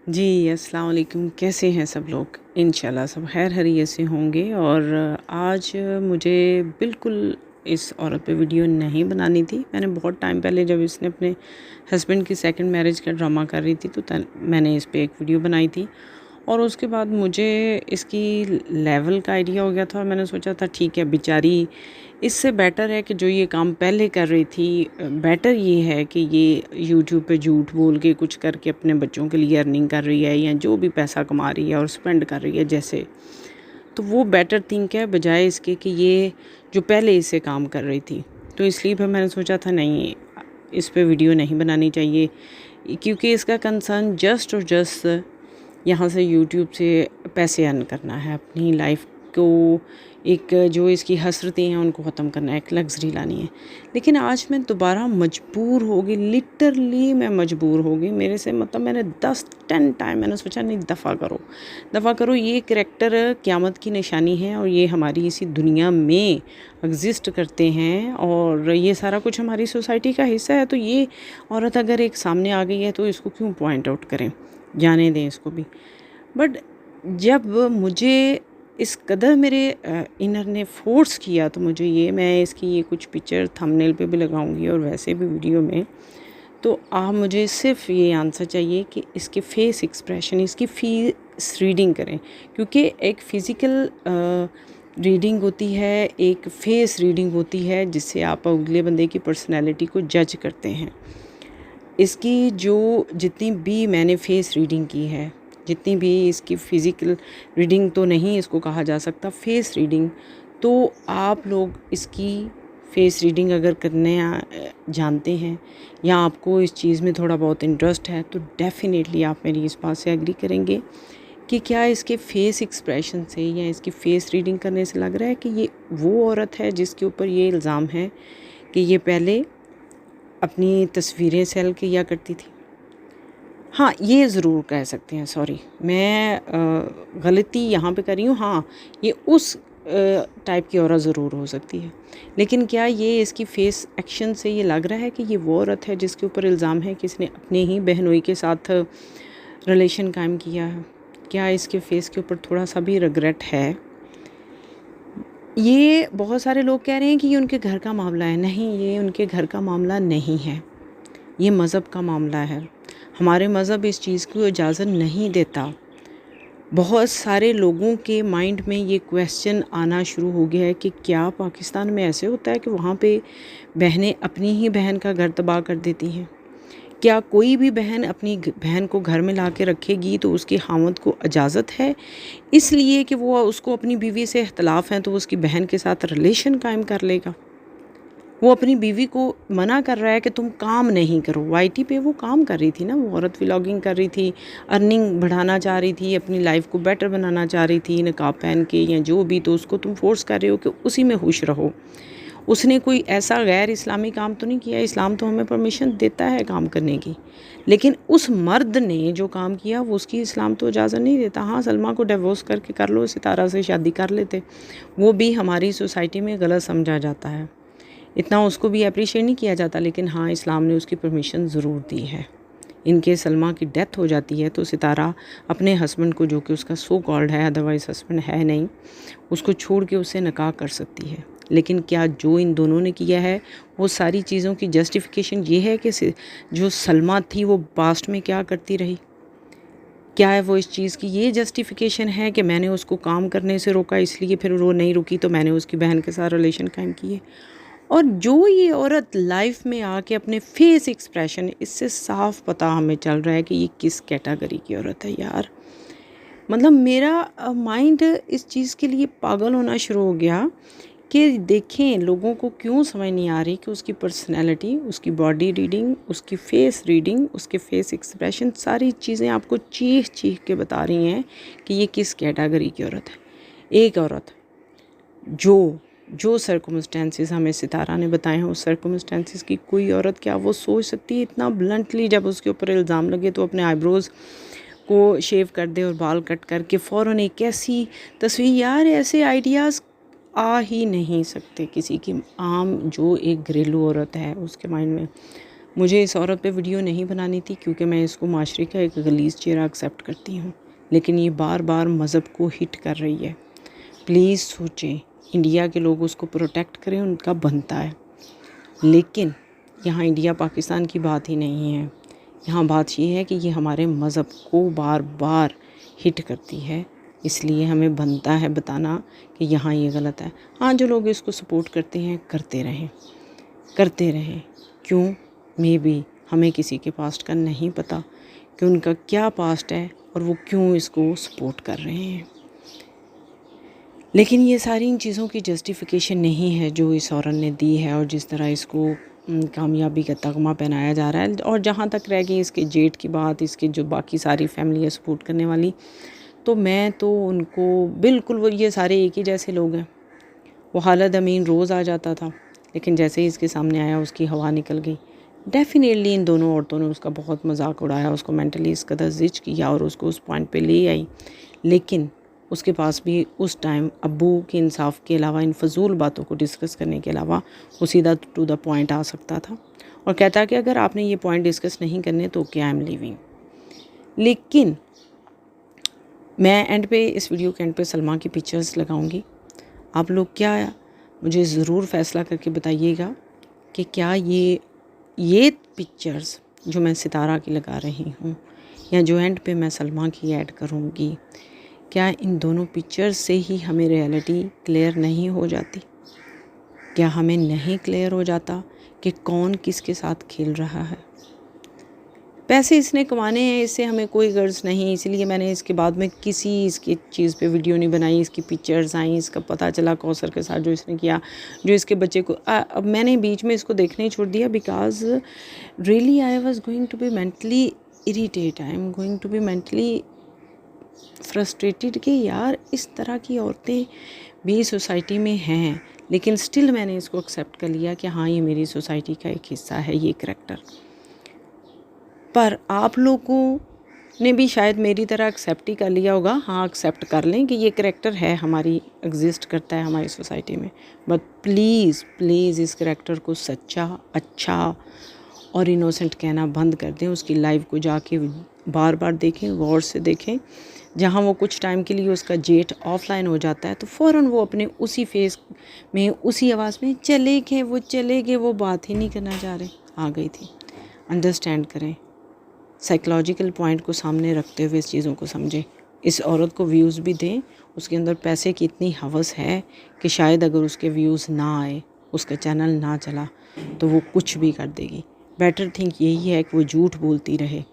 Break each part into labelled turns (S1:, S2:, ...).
S1: जी, अस्सलाम वालेकुम। कैसे हैं सब लोग? इंशाल्लाह सब खैर खैरियत से होंगे। और आज मुझे बिल्कुल इस औरत पे वीडियो नहीं बनानी थी। मैंने बहुत टाइम पहले जब इसने अपने हस्बैंड की सेकंड मैरिज का ड्रामा कर रही थी तो मैंने इस पे एक वीडियो बनाई थी और उसके बाद मुझे इसकी लेवल का आइडिया हो गया था और मैंने सोचा था ठीक है, बेचारी इससे बेटर है कि जो ये काम पहले कर रही थी, बेटर ये है कि ये यूट्यूब पे झूठ बोल के कुछ करके अपने बच्चों के लिए अर्निंग कर रही है या जो भी पैसा कमा रही है और स्पेंड कर रही है जैसे, तो वो बेटर थिंक है बजाय इसके कि ये जो पहले इसे काम कर रही थी। तो इसलिए फिर मैंने सोचा था नहीं, इस पे वीडियो नहीं बनानी चाहिए क्योंकि इसका कंसर्न जस्ट और जस्ट यहाँ से यूट्यूब से पैसे अर्न करना है, अपनी लाइफ को एक जो इसकी हसरतें हैं उनको ख़त्म करना है, एक लग्जरी लानी है। लेकिन आज मैं दोबारा मजबूर हो गई, लिटरली मैं मजबूर हो गई। मेरे से मतलब मैंने 10 टाइम मैंने सोचा नहीं, दफ़ा करो। ये करैक्टर क़यामत की निशानी है और ये हमारी इसी दुनिया में एग्जिस्ट करते हैं और ये सारा कुछ हमारी सोसाइटी का हिस्सा है। तो ये औरत अगर एक सामने आ गई है तो इसको क्यों पॉइंट आउट करें, जाने दें इसको भी। बट जब मुझे इस कदर मेरे इनर ने फ़ोर्स किया तो मुझे मैं इसकी ये कुछ पिक्चर थंबनेल पे भी लगाऊंगी और वैसे भी वीडियो में, तो आप मुझे सिर्फ ये आंसर चाहिए कि इसके फेस एक्सप्रेशन, इसकी फेस रीडिंग करें क्योंकि एक फ़िज़िकल रीडिंग होती है, एक फेस रीडिंग होती है जिससे आप अगले बंदे की पर्सनैलिटी को जज करते हैं। इसकी जो जितनी भी मैंने फेस रीडिंग की है, जितनी भी इसकी फ़िज़िकल रीडिंग तो नहीं इसको कहा जा सकता, फेस रीडिंग, तो आप लोग इसकी फेस रीडिंग अगर करने जानते हैं या आपको इस चीज़ में थोड़ा बहुत इंटरेस्ट है तो डेफ़िनेटली आप मेरी इस बात से एग्री करेंगे कि क्या इसके फेस एक्सप्रेशन से या इसकी फेस रीडिंग करने से लग रहा है कि ये वो औरत है जिसके ऊपर ये इल्ज़ाम है कि ये पहले अपनी तस्वीरें सेल किया करती थी। हाँ, ये ज़रूर कह सकते हैं, सॉरी मैं गलती यहाँ पे कर रही हूँ। हाँ, ये उस टाइप की औरत ज़रूर हो सकती है, लेकिन क्या ये इसकी फ़ेस एक्शन से ये लग रहा है कि ये वो औरत है जिसके ऊपर इल्ज़ाम है कि इसने अपने ही बहनोई के साथ रिलेशन कायम किया है? क्या इसके फ़ेस के ऊपर थोड़ा-सा भी रिग्रेट है? ये बहुत सारे लोग कह रहे हैं कि ये उनके घर का मामला है। नहीं, ये उनके घर का मामला नहीं है, ये मज़हब का मामला है। हमारे मज़हब इस चीज़ को इजाज़त नहीं देता। बहुत सारे लोगों के माइंड में ये क्वेश्चन आना शुरू हो गया है कि क्या पाकिस्तान में ऐसे होता है कि वहाँ पे बहनें अपनी ही बहन का घर तबाह कर देती हैं? क्या कोई भी बहन अपनी बहन को घर में ला के रखेगी तो उसकी ख़ावंद को इजाज़त है इसलिए कि वो उसको अपनी बीवी से इख्तलाफ हैं तो वो उसकी बहन के साथ रिलेशन कायम कर लेगा? वो अपनी बीवी को मना कर रहा है कि तुम काम नहीं करो। वाईटी पे वो काम कर रही थी ना, वो औरत व्लॉगिंग कर रही थी, अर्निंग बढ़ाना चाह रही थी, अपनी लाइफ को बेटर बनाना चाह रही थी नकाब पहन के या जो भी, तो उसको तुम फोर्स कर रहे हो कि उसी में खुश रहो। उसने कोई ऐसा गैर इस्लामी काम तो नहीं किया, इस्लाम तो हमें परमिशन देता है काम करने की, लेकिन उस मर्द ने जो काम किया वो उसकी इस्लाम तो इजाज़त नहीं देता। हाँ, सलमा को डिवोर्स करके कर लो, सितारा से शादी कर लेते, वो भी हमारी सोसाइटी में गलत समझा जाता है, इतना उसको भी अप्रिशिएट नहीं किया जाता, लेकिन हाँ, इस्लाम ने उसकी परमिशन ज़रूर दी है। इनके सलमा की डेथ हो जाती है तो सितारा अपने हस्बैंड को, जो कि उसका सो कॉल्ड है, अदरवाइज़ हस्बैंड है नहीं, उसको छोड़ के उससे निकाह कर सकती है। लेकिन क्या जो इन दोनों ने किया है वो सारी चीज़ों की जस्टिफिकेशन ये है कि जो सलमा थी वो पास्ट में क्या करती रही? क्या है वो इस चीज़ की ये जस्टिफिकेशन है कि मैंने उसको काम करने से रोका इसलिए फिर वो नहीं रुकी तो मैंने उसकी बहन के साथ रिलेशन कायम किए? और जो ये औरत लाइफ में आके अपने फेस एक्सप्रेशन, इससे साफ पता हमें चल रहा है कि ये किस कैटेगरी की औरत है यार। मतलब मेरा माइंड इस चीज़ के लिए पागल होना शुरू हो गया कि देखें लोगों को क्यों समझ नहीं आ रही कि उसकी पर्सनैलिटी, उसकी बॉडी रीडिंग, उसकी फेस रीडिंग, उसके फेस एक्सप्रेशन, सारी चीज़ें आपको चीख के बता रही हैं कि ये किस कैटेगरी की औरत है। एक औरत जो सर्कमस्टेंसेस हमें सितारा ने बताए हैं, उस सर्कमस्टेंसेस की कोई औरत क्या वो सोच सकती है इतना ब्लंटली? जब उसके ऊपर इल्ज़ाम लगे तो अपने आईब्रोज़ को शेव कर दे और बाल कट करके फ़ौरन एक ऐसी तस्वीर, यार ऐसे आइडियाज़ आ ही नहीं सकते किसी की, आम जो एक घरेलू औरत है उसके माइंड में। मुझे इस औरत पे वीडियो नहीं बनानी थी क्योंकि मैं इसको माशरे का एक गलीज़ चेहरा एक्सेप्ट करती हूँ, लेकिन ये बार बार मज़हब को हिट कर रही है। प्लीज़ सोचें, इंडिया के लोग उसको प्रोटेक्ट करें, उनका बनता है। लेकिन यहाँ इंडिया पाकिस्तान की बात ही नहीं है, यहाँ बात ये है कि ये हमारे मज़हब को बार बार हिट करती है, इसलिए हमें बनता है बताना कि यहाँ ये गलत है। हाँ, जो लोग इसको सपोर्ट करते हैं करते रहें। क्यों? मे बी हमें किसी के पास्ट का नहीं पता कि उनका क्या पास्ट है और वो क्यों इसको सपोर्ट कर रहे हैं। लेकिन ये सारी इन चीज़ों की जस्टिफिकेशन नहीं है जो इस औरत ने दी है और जिस तरह इसको कामयाबी का तगमा पहनाया जा रहा है। और जहाँ तक रह गई इसके जेठ की बात, इसके जो बाकी सारी फैमिली है सपोर्ट करने वाली, तो मैं तो उनको बिल्कुल, वो ये सारे एक ही जैसे लोग हैं। वो खालिद अमीन रोज़ आ जाता था, लेकिन जैसे ही इसके सामने आया उसकी हवा निकल गई। डेफिनेटली इन दोनों औरतों ने उसका बहुत मजाक उड़ाया, उसको मेंटली इस कदर जिच किया और उसको उस पॉइंट पे ले आई। लेकिन उसके पास भी उस टाइम अब्बू के इंसाफ के अलावा, इन फजूल बातों को डिस्कस करने के अलावा, वो सीधा टू द पॉइंट आ सकता था और कहता कि अगर आपने ये पॉइंट डिस्कस नहीं करने तो क्या, आई एम लीविंग। लेकिन मैं एंड पे, इस वीडियो के एंड पे सलमा की पिक्चर्स लगाऊंगी। आप लोग क्या, मुझे ज़रूर फ़ैसला करके बताइएगा कि क्या ये पिक्चर्स जो मैं सितारा की लगा रही हूँ या जो एंड पे मैं सलमा की ऐड करूँगी, क्या इन दोनों पिक्चर्स से ही हमें रियलिटी क्लियर नहीं हो जाती? क्या हमें नहीं क्लियर हो जाता कि कौन किसके साथ खेल रहा है? पैसे इसने कमाने हैं, इससे हमें कोई गर्ज नहीं, इसलिए मैंने इसके बाद में किसी इसकी चीज़ पे वीडियो नहीं बनाई। इसकी पिक्चर्स आई, इसका पता चला कौसर के साथ जो इसने किया, जो इसके बच्चे को अब मैंने बीच में इसको देखने ही छोड़ दिया, because really I was going to be mentally irritate, I am going to be mentally frustrated कि यार इस तरह की औरतें भी सोसाइटी में हैं। लेकिन स्टिल मैंने इसको एक्सेप्ट कर लिया कि हाँ, ये मेरी सोसाइटी का एक हिस्सा है ये करैक्टर। पर आप लोगों ने भी शायद मेरी तरह एक्सेप्ट ही कर लिया होगा। हाँ, एक्सेप्ट कर लें कि ये करैक्टर है, हमारी एग्जिस्ट करता है हमारी सोसाइटी में। बट प्लीज़ प्लीज़ इस करैक्टर को सच्चा, अच्छा और इनोसेंट कहना बंद कर दें। उसकी लाइफ को जाके बार बार देखें, गौर से देखें। जहाँ वो कुछ टाइम के लिए उसका जेठ ऑफलाइन हो जाता है तो फ़ौरन वो अपने उसी फेस में, उसी आवाज़ में चले गए, वो बात ही नहीं करना चाह रहे, आ गई थी। अंडरस्टैंड करें, साइकोलॉजिकल पॉइंट को सामने रखते हुए इस चीज़ों को समझें। इस औरत को व्यूज़ भी दें, उसके अंदर पैसे की इतनी हवस है कि शायद अगर उसके व्यूज़ ना आए, उसका चैनल ना चला, तो वो कुछ भी कर देगी। बेटर थिंक यही है कि वो झूठ बोलती रहे,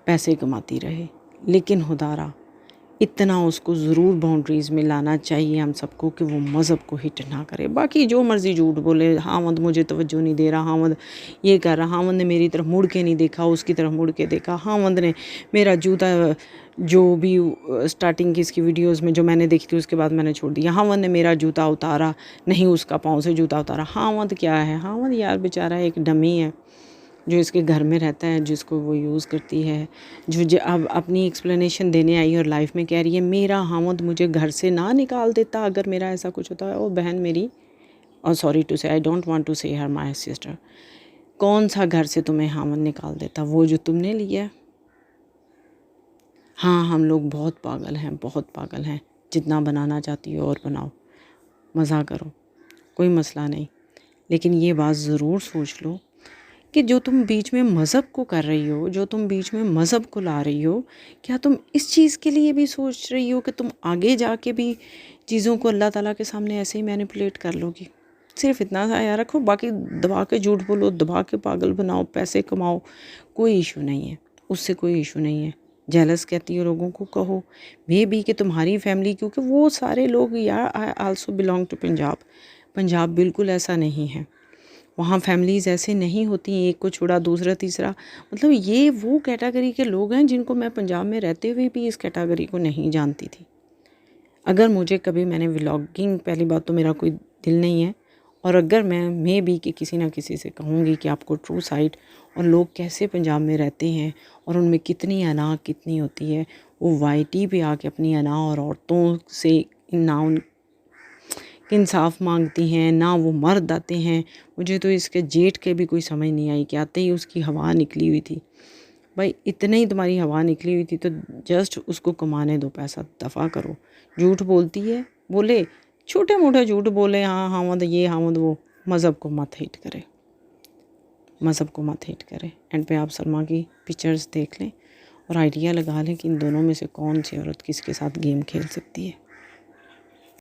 S1: पैसे कमाती रहे। लेकिन खुदारा इतना उसको ज़रूर बाउंड्रीज़ में लाना चाहिए हम सबको कि वो मज़हब को हिट ना करे। बाकी जो मर्ज़ी झूठ बोले, हामद मुझे तवज्जो नहीं दे रहा, हामद ये कर रहा, हामद ने मेरी तरफ मुड़ के नहीं देखा, उसकी तरफ मुड़ के देखा, हामद ने मेरा जूता, जो भी स्टार्टिंग की इसकी वीडियोस में जो मैंने देखी थी उसके बाद मैंने छोड़ दिया, हामद ने मेरा जूता उतारा, नहीं उसका पाँव से जूता उतारा। हामद क्या है? हामद यार बेचारा एक डमी है जो इसके घर में रहता है, जिसको वो यूज़ करती है, जो अब अपनी एक्सप्लेनेशन देने आई और लाइफ में कह रही है मेरा हामद मुझे घर से ना निकाल देता अगर मेरा ऐसा कुछ होता है। ओ बहन मेरी, और सॉरी टू से, आई डोंट वांट टू से हर माय सिस्टर, कौन सा घर से तुम्हें हामद निकाल देता? वो जो तुमने लिया है। हाँ, हम लोग बहुत पागल हैं, बहुत पागल हैं। जितना बनाना चाहती हो और बनाओ, मज़ा करो, कोई मसला नहीं। लेकिन ये बात ज़रूर सोच लो कि जो तुम बीच में मज़हब को कर रही हो, जो तुम बीच में मज़हब को ला रही हो, क्या तुम इस चीज़ के लिए भी सोच रही हो कि तुम आगे जाके भी चीज़ों को अल्लाह ताला के सामने ऐसे ही मैनिपुलेट कर लोगी? सिर्फ इतना सा याद रखो, बाकी दबा के झूठ बोलो, दबा के पागल बनाओ, पैसे कमाओ, कोई इशू नहीं है, उससे कोई इशू नहीं है। जेलस कहती हो लोगों को, कहो मे बी कि तुम्हारी फैमिली, क्योंकि वो सारे लोग, यार I also belong to Punjab, Punjab बिल्कुल ऐसा नहीं है। वहाँ फैमिलीज़ ऐसे नहीं होती, एक को छोड़ा दूसरा तीसरा, मतलब ये वो कैटेगरी के लोग हैं जिनको मैं पंजाब में रहते हुए भी इस कैटेगरी को नहीं जानती थी। अगर मुझे कभी, मैंने व्लॉगिंग, पहली बात तो मेरा कोई दिल नहीं है, और अगर मैं मे बी कि किसी ना किसी से कहूँगी कि आपको ट्रू साइट और लोग कैसे पंजाब में रहते हैं और उनमें कितनी अना कितनी होती है, वो वाईटी पे आके अपनी अना और औरतों से ना कि इंसाफ मांगती हैं, ना वो मर्द आते हैं। मुझे तो इसके जेठ के भी कोई समझ नहीं आई कि आते ही उसकी हवा निकली हुई थी। भाई इतने ही तुम्हारी हवा निकली हुई थी तो जस्ट उसको कमाने दो पैसा, दफ़ा करो। झूठ बोलती है, बोले छोटे मोटे झूठ बोले, हाँ हाँ मत ये हाँ मत वो, मज़हब को मत हेट करे, मज़हब को मत हेट करे। एंड पे आप सलमा की पिक्चर्स देख लें और आइडिया लगा लें कि इन दोनों में से कौन सी औरत किसके साथ गेम खेल सकती है।